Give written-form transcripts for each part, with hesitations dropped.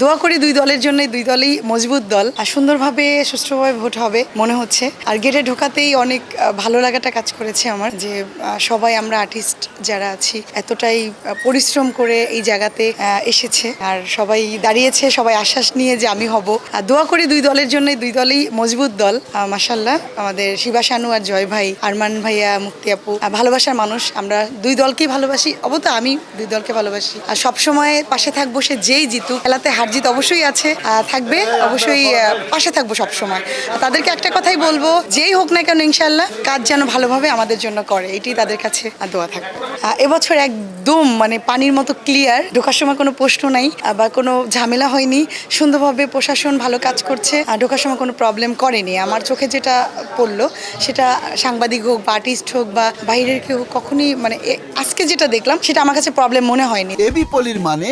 দোয়া করি দুই দলের জন্য, দুই দলই মজবুত দল, আর সুন্দরভাবে সুষ্ঠুভাবে ভোট হবে মনে হচ্ছে। আর গেটে ঢোকাতেই অনেক ভালো লাগাটা কাজ করেছে আমার, যে সবাই আমরা আর্টিস্ট যারা আছি এতটাই পরিশ্রম করে এই জায়গাতে এসেছে, আর সবাই দাঁড়িয়েছে, সবাই আশ্বাস নিয়ে যে আমি হব। দোয়া করি দুই দলের জন্য, দুই দলই মজবুত দল। মাশাআল্লাহ, আমাদের শিবা শানু আর জয় ভাই, আরমান ভাইয়া, মুক্তি আপু, ভালোবাসার মানুষ। আমরা দুই দলকেই ভালোবাসি, অবশ্য আমি দুই দলকে ভালোবাসি, আর সবসময় পাশে থাকবো। সে যেই জিতুক, খেলাতে হার জিত অবশ্যই আছে, থাকবে অবশ্যই, পাশে থাকবো সবসময়। তাদেরকে একটা কথাই বলবো, যেই হোক না কেন ইনশাল্লাহ কাজ যেন ভালোভাবে আমাদের জন্য করে, এটি তাদের কাছে দোয়া থাকবে। এবছর একদম মানে পানির মতো ক্লিয়ার, ঢোকার সময় কোনো প্রশ্ন নাই বা কোনো ঝামেলা হয়নি, সুন্দরভাবে প্রশাসন ভালো কাজ করছে, ঢোকার সময় কোনো প্রবলেম করেনি। আমার চোখে যেটা পড়লো, সেটা সাংবাদিক হোক বা আর্টিস্ট হোক বা বাইরের কেউ হোক, কখনই মানে আজকে যেটা দেখলাম সেটা আমার কাছে প্রবলেম মনে হয়নি। এবি পলির মানে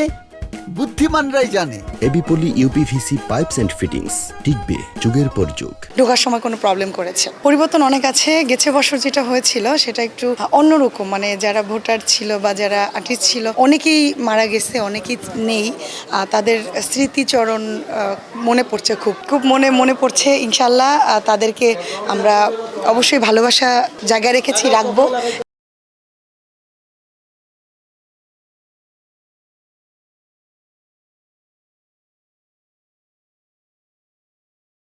বুদ্ধিমানরাই জানে। AB poly UPVC pipes and fittings, টিকবে যুগের পর যুগ। ঢোকার সময় কোনো প্রবলেম করেছে, পরিবর্তন অনেক আছে। গেছে বছর যেটা হয়েছিল সেটা একটু অন্যরকম, মানে যারা ভোটার ছিল বা যারা আর্টিস্ট ছিল অনেকেই মারা গেছে, অনেকেই নেই, তাদের স্মৃতিচরণ মনে পড়ছে, খুব খুব মনে পড়ছে। ইনশাল্লাহ তাদেরকে আমরা অবশ্যই ভালোবাসা জায়গায় রেখেছি, রাখবো।